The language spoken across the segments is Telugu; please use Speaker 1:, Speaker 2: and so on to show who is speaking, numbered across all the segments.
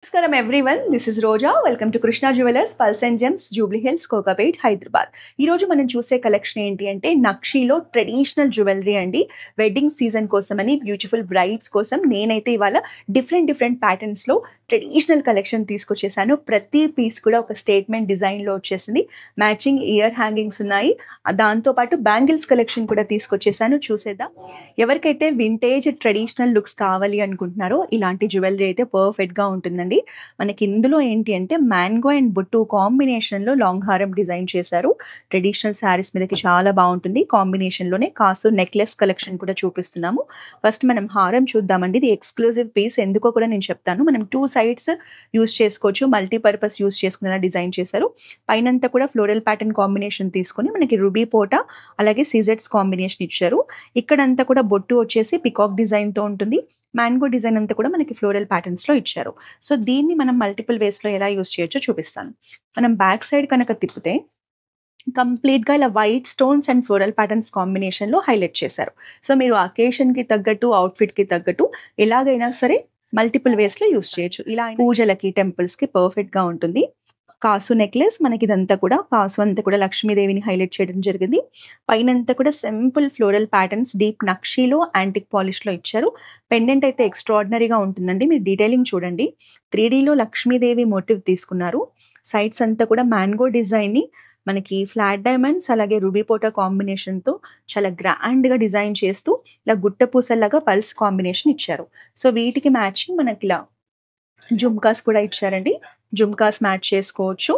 Speaker 1: Namaskaram everyone, this is Roja. Welcome to Krishna Jewelers, Pulse and Gems, Jubilee Hills, Kokapet, Hyderabad. ఈ రోజు మనం చూసే కలెక్షన్ ఏంటి అంటే నక్షీలో ట్రెడిషనల్ జ్యువెలరీ అండి. వెడ్డింగ్ సీజన్ కోసమని బ్యూటిఫుల్ బ్రైడ్స్ కోసం నేనైతే ఇవాళ డిఫరెంట్ ప్యాటర్న్స్ లో ట్రెడిషనల్ కలెక్షన్ తీసుకొచ్చేసాను. ప్రతి పీస్ కూడా ఒక స్టేట్మెంట్ డిజైన్ లో వచ్చేసింది. మ్యాచింగ్ ఇయర్ హ్యాంగింగ్స్ ఉన్నాయి. దాంతో పాటు బ్యాంగిల్స్ కలెక్షన్ కూడా తీసుకొచ్చేసాను. చూసేద్దాం. ఎవరికైతే వింటేజ్ ట్రెడిషనల్ లుక్స్ కావాలి అనుకుంటున్నారో ఇలాంటి జ్యువెలరీ అయితే పర్ఫెక్ట్ గా ఉంటుందండి. మనకి ఇందులో ఏంటి అంటే మ్యాంగో అండ్ బుట్టు కాంబినేషన్ లో లాంగ్ హారం డిజైన్ చేశారు. ట్రెడిషనల్ శారీస్ మీదకి చాలా బాగుంటుంది. కాంబినేషన్ లోనే కాసు నెక్లెస్ కలెక్షన్ కూడా చూపిస్తున్నాము. ఫస్ట్ మనం హారం చూద్దామండి. ఇది ఎక్స్క్లూజివ్ పీస్. ఎందుకో కూడా నేను చెప్తాను. మనం 2 సైడ్స్ యూస్ చేసుకోవచ్చు. మల్టీపర్పస్ యూస్ చేసుకునేలా డిజైన్ చేశారు. పైనంతా కూడా ఫ్లోరల్ ప్యాటర్న్ కాంబినేషన్ తీసుకొని మనకి రూబీ పోటా అలాగే సీజెట్స్ కాంబినేషన్ ఇచ్చారు. ఇక్కడంతా కూడా బొట్టు వచ్చేసి పికాక్ డిజైన్ తో ఉంటుంది. మ్యాంగో డిజైన్ అంతా కూడా మనకి ఫ్లోరల్ ప్యాటర్న్స్ లో ఇచ్చారు. సో దీన్ని మనం మల్టిపుల్ వేస్ లో ఎలా యూస్ చేయొచ్చో చూపిస్తాను. మనం బ్యాక్ సైడ్ కనుక తిప్పితే కంప్లీట్ గా ఇలా white stones and floral patterns combination లో హైలైట్ చేశారు. సో మీరు అకేషన్ కి తగ్గట్టు అవుట్ఫిట్ కి తగ్గట్టు ఎలాగైనా సరే మల్టిపుల్ వేస్ లో యూస్ చేయొచ్చు. ఇలా పూజలకి టెంపుల్స్ కి పర్ఫెక్ట్ గా ఉంటుంది. కాసు నెక్లెస్ మనకి ఇదంతా కూడా కాసు అంతా కూడా లక్ష్మీదేవిని హైలైట్ చేయడం జరిగింది. పైనంతా కూడా సింపుల్ ఫ్లోరల్ ప్యాటర్న్స్ డీప్ నక్షీలో యాంటిక్ పాలిష్ లో ఇచ్చారు. పెండెంట్ అయితే ఎక్స్ట్రాడినరీగా ఉంటుందండి. మీరు డీటెయిలింగ్ చూడండి. 3Dలో లక్ష్మీదేవి మోటివ్ తీసుకున్నారు. సైడ్స్ అంతా కూడా మ్యాంగో డిజైన్ ని మనకి ఫ్లాట్ డైమండ్స్ అలాగే రూబీ పోటా కాంబినేషన్ తో చాలా గ్రాండ్ గా డిజైన్ చేస్తూ ఇలా గుట్ట పూసల్లాగా పల్స్ కాంబినేషన్ ఇచ్చారు. సో వీటికి మ్యాచింగ్ మనకి ఇలా జుమ్కాస్ కూడా ఇచ్చారండి. జుమ్కాస్ మ్యాచ్ చేసుకోవచ్చు.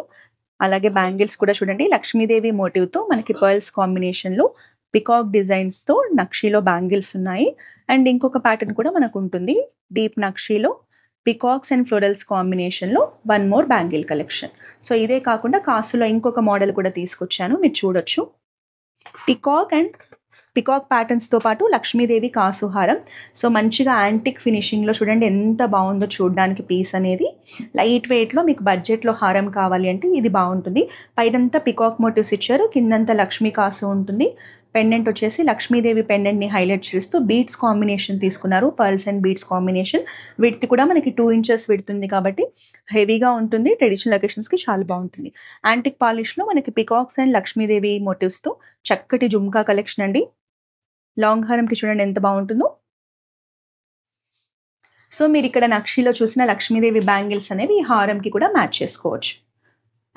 Speaker 1: అలాగే బ్యాంగిల్స్ కూడా చూడండి. లక్ష్మీదేవి మోటివ్ తో మనకి పర్ల్స్ కాంబినేషన్ లో పికాక్ డిజైన్స్ తో నక్షీలో బ్యాంగిల్స్ ఉన్నాయి. అండ్ ఇంకొక ప్యాటర్న్ కూడా మనకు ఉంటుంది. డీప్ నక్షీలో పికాక్స్ అండ్ ఫ్లోరల్స్ కాంబినేషన్ లో 1 మోర్ బ్యాంగిల్ కలెక్షన్. సో ఇదే కాకుండా కాసులో ఇంకొక మోడల్ కూడా తీసుకొచ్చాను, మీరు చూడొచ్చు. పికాక్ ప్యాటర్న్స్ తో పాటు లక్ష్మీదేవి కాసుహారం. సో మంచిగా యాంటిక్ ఫినిషింగ్ లో చూడండి ఎంత బాగుందో చూడడానికి పీస్ అనేది. లైట్ వెయిట్ లో మీకు బడ్జెట్ లో హారం కావాలి అంటే ఇది బాగుంటుంది. పైనంతా పికాక్ మోటివ్స్ ఇచ్చారు. కిందంతా లక్ష్మీ కాసు ఉంటుంది. పెండెంట్ వచ్చేసి లక్ష్మీదేవి పెండెంట్ ని హైలైట్ చేస్తూ బీడ్స్ కాంబినేషన్ తీసుకున్నారు. Pearls and beads combination. Width కూడా మనకి 2 ఇంచెస్ విడుతుంది కాబట్టి హెవీగా ఉంటుంది. ట్రెడిషనల్ అకేషన్స్ కి చాలా బాగుంటుంది. యాంటిక్ పాలిష్ లో మనకి పికాక్స్ అండ్ లక్ష్మీదేవి మోటివ్స్ తో చక్కటి జుమ్కా కలెక్షన్ అండి. లాంగ్ హారం కి చూడండి ఎంత బాగుంటుందో. సో మీరు ఇక్కడ నక్షీలో చూసిన లక్ష్మీదేవి బ్యాంగిల్స్ అనేవి ఈ హారంకి కూడా మ్యాచ్ చేసుకోవచ్చు.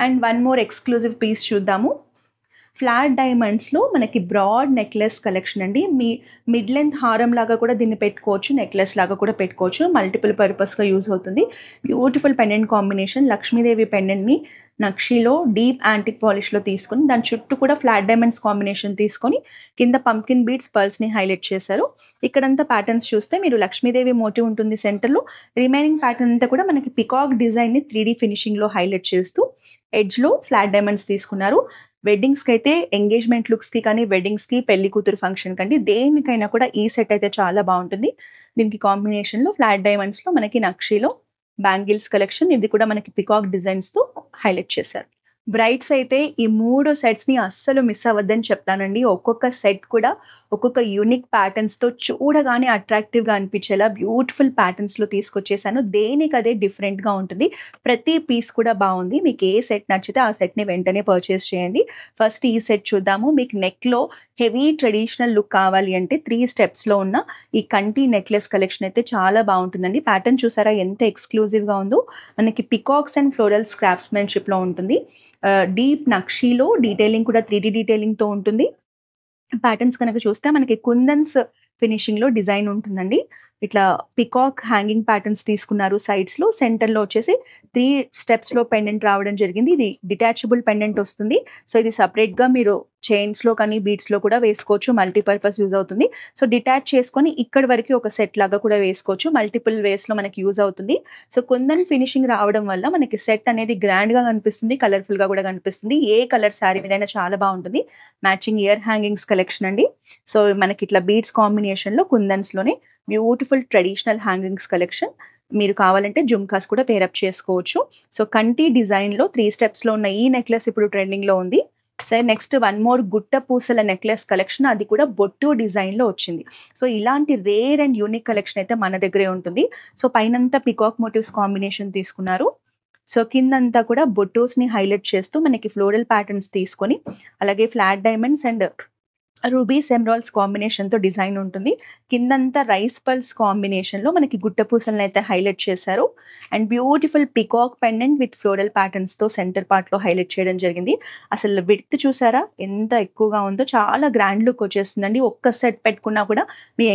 Speaker 1: అండ్ 1 మోర్ ఎక్స్క్లూజివ్ పీస్ చూద్దాము. ఫ్లాట్ డైమండ్స్ లో మనకి బ్రాడ్ నెక్లెస్ కలెక్షన్ అండి. మీ మిడ్ లెంత్ హారం లాగా కూడా దీన్ని పెట్టుకోవచ్చు, నెక్లెస్ లాగా కూడా పెట్టుకోవచ్చు. మల్టిపుల్ పర్పస్ గా యూజ్ అవుతుంది. Beautiful pendant combination. Lakshmidevi pendant ని నక్షీలో డీప్ యాంటిక్ పాలిష్ లో తీసుకుని దాని చుట్టూ కూడా ఫ్లాట్ డైమండ్స్ కాంబినేషన్ తీసుకొని కింద పంకిన్ బీడ్స్ పర్ల్స్ ని హైలైట్ చేశారు. ఇక్కడంతా ప్యాటర్న్స్ చూస్తే మీరు లక్ష్మీదేవి మోటివ్ ఉంటుంది సెంటర్ లో. రిమైనింగ్ ప్యాటర్న్ అంతా కూడా మనకి పికాక్ డిజైన్ ని 3D ఫినిషింగ్ లో హైలైట్ చేస్తూ ఎడ్జ్ లో ఫ్లాట్ డైమండ్స్ తీసుకున్నారు. వెడ్డింగ్స్ కి అయితే ఎంగేజ్మెంట్ లుక్స్ కి కానీ వెడ్డింగ్స్ కి పెళ్లి కూతురు ఫంక్షన్ కంటే దేనికైనా కూడా ఈ సెట్ అయితే చాలా బాగుంటుంది. దీనికి కాంబినేషన్ లో ఫ్లాట్ డైమండ్స్ లో మనకి నక్షీలో బ్యాంగిల్స్ కలెక్షన్. ఇది కూడా మనకి పికాక్ డిజైన్స్ తో హైలైట్ చేశారు. బ్రైడ్స్ అయితే ఈ 3 సెట్స్ ని అస్సలు మిస్ అవ్వద్దని చెప్తానండి. ఒక్కొక్క సెట్ కూడా ఒక్కొక్క యూనిక్ ప్యాటర్న్స్ తో చూడగానే అట్రాక్టివ్ గా అనిపించేలా బ్యూటిఫుల్ ప్యాటర్న్స్ లో తీసుకొచ్చేసాను. దేనికి అదే డిఫరెంట్ గా ఉంటుంది. ప్రతి పీస్ కూడా బాగుంది. మీకు ఏ సెట్ నచ్చితే ఆ సెట్ ని వెంటనే పర్చేస్ చేయండి. ఫస్ట్ ఈ సెట్ చూద్దాము. మీకు నెక్ లో హెవీ ట్రెడిషనల్ లుక్ కావాలి అంటే 3 స్టెప్స్ లో ఉన్న ఈ కంటి నెక్లెస్ కలెక్షన్ అయితే చాలా బాగుంటుందండి. ప్యాటర్న్ చూసారా ఎంత ఎక్స్క్లూజివ్ గా ఉందో. మనకి పికాక్స్ అండ్ ఫ్లోరల్స్ క్రాఫ్ట్స్మెన్షిప్ లో ఉంటుంది. డీప్ నక్షీలో డీటెయిలింగ్ కూడా 3D డీటెయిలింగ్ తో ఉంటుంది. ప్యాటర్న్స్ కనుక చూస్తే మనకి కుందన్స్ ఫినిషింగ్ లో డిజైన్ ఉంటుందండి. ఇట్లా పికాక్ హ్యాంగింగ్ ప్యాటర్న్స్ తీసుకున్నారు సైడ్స్ లో. సెంటర్ లో వచ్చేసి 3 స్టెప్స్ లో పెండెంట్ రావడం జరిగింది. ఇది డిటాచబుల్ పెండెంట్ వస్తుంది. సో ఇది సపరేట్ గా మీరు చైన్స్ లో కానీ బీడ్స్ లో కూడా వేసుకోవచ్చు. మల్టీపర్పస్ యూజ్ అవుతుంది. సో డిటాచ్ చేసుకొని ఇక్కడ వరకు ఒక సెట్ లాగా కూడా వేసుకోవచ్చు. మల్టిపుల్ వేస్ లో మనకి యూజ్ అవుతుంది. సో కుందన్ ఫినిషింగ్ రావడం వల్ల మనకి సెట్ అనేది గ్రాండ్ గా కనిపిస్తుంది. కలర్ఫుల్ గా కూడా కనిపిస్తుంది. ఏ కలర్ శారీ మీదైనా చాలా బాగుంటుంది. మ్యాచింగ్ ఇయర్ హ్యాంగింగ్స్ కలెక్షన్ అండి. సో మనకి ఇట్లా బీడ్స్ కాంబినేషన్ లో కుందన్స్ లోనే బ్యూటిఫుల్ ట్రెడిషనల్ హ్యాంగింగ్స్ కలెక్షన్. మీరు కావాలంటే జుమ్కాస్ కూడా పేరప్ చేసుకోవచ్చు. సో కంటి డిజైన్ లో 3 స్టెప్స్ లో ఉన్న ఈ నెక్లెస్ ఇప్పుడు ట్రెండింగ్ లో ఉంది. సో నెక్స్ట్ వన్ మోర్ గుట్ట పూసల నెక్లెస్ కలెక్షన్, అది కూడా బొట్టు డిజైన్లో వచ్చింది. సో ఇలాంటి రేర్ అండ్ యూనిక్ కలెక్షన్ అయితే మన దగ్గరే ఉంటుంది. సో పైనంతా పికాక్ మోటివ్స్ కాంబినేషన్ తీసుకున్నారు. సో కిందంతా కూడా బొట్టోస్ని హైలైట్ చేస్తూ మనకి ఫ్లోరల్ ప్యాటర్న్స్ తీసుకొని, అలాగే flat diamonds and rubies emeralds కాంబినేషన్తో డిజైన్ ఉంటుంది. కిందంతా రైస్ పల్స్ కాంబినేషన్లో మనకి గుట్ట పూసలను అయితే హైలైట్ చేశారు. And beautiful peacock pendant with floral ప్యాటర్న్స్తో సెంటర్ పార్ట్లో హైలైట్ చేయడం జరిగింది. అసలు విడ్త్ చూసారా ఎంత ఎక్కువగా ఉందో, చాలా గ్రాండ్ లుక్ వచ్చేస్తుందండి. ఒక్క సెట్ పెట్టుకున్నా కూడా మీ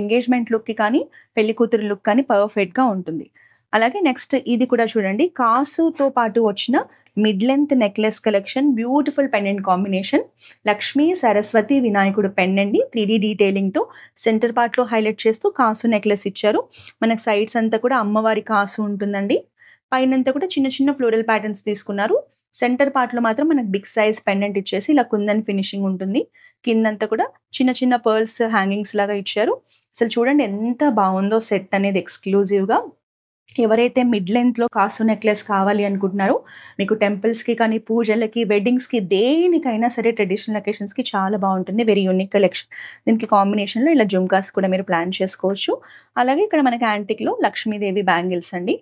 Speaker 1: ఎంగేజ్మెంట్ లుక్కి కానీ పెళ్లి కూతురు లుక్ కానీ పర్ఫెక్ట్గా ఉంటుంది. అలాగే నెక్స్ట్ ఇది కూడా చూడండి, కాసుతో పాటు వచ్చిన mid length necklace collection, beautiful pendant combination. Lakshmi Saraswati వినాయకుడు పెండెంట్ 3D డీటెయిలింగ్తో సెంటర్ పార్ట్లో హైలైట్ చేస్తూ కాసు నెక్లెస్ ఇచ్చారు. మనకు సైడ్స్ అంతా కూడా అమ్మవారి కాసు ఉంటుందండి. పైనంతా కూడా చిన్న చిన్న ఫ్లోరల్ ప్యాటర్న్స్ తీసుకున్నారు. సెంటర్ పార్ట్లో మాత్రం మనకు బిగ్ సైజ్ పెండెంట్ ఇచ్చేసి ఇలా కుందన్ ఫినిషింగ్ ఉంటుంది. కిందంతా కూడా చిన్న చిన్న పర్ల్స్ హ్యాంగింగ్స్ లాగా ఇచ్చారు. అసలు చూడండి ఎంత బాగుందో సెట్ అనేది ఎక్స్క్లూజివ్గా. ఎవరైతే మిడ్ లెంత్లో కాసు నెక్లెస్ కావాలి అనుకుంటున్నారో, మీకు టెంపుల్స్కి కానీ పూజలకి వెడ్డింగ్స్కి దేనికైనా సరే ట్రెడిషనల్ అకేషన్స్కి చాలా బాగుంటుంది. Very unique collection. దీనికి కాంబినేషన్లో ఇలా జుమ్కాస్ కూడా మీరు ప్లాన్ చేసుకోవచ్చు. అలాగే ఇక్కడ మనకి యాంటిక్లో లక్ష్మీదేవి బ్యాంగిల్స్ అండి,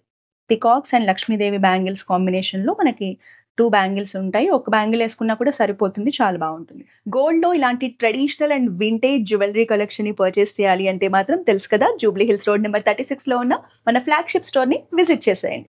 Speaker 1: పికాక్స్ అండ్ లక్ష్మీదేవి బ్యాంగిల్స్ కాంబినేషన్లో మనకి 2 బ్యాంగిల్స్ ఉంటాయి. ఒక బ్యాంగిల్ వేసుకున్నా కూడా సరిపోతుంది, చాలా బాగుంటుంది. గోల్డ్లో ఇలాంటి ట్రెడిషనల్ అండ్ వింటేజ్ జ్యువెలరీ కలెక్షన్ని పర్చేస్ చేయాలి అంటే మాత్రం తెలుసు కదా, జూబ్లీ హిల్స్ రోడ్ నెంబర్ 36లో ఉన్న మన ఫ్లాగ్షిప్ స్టోర్ని విజిట్ చేసేయండి.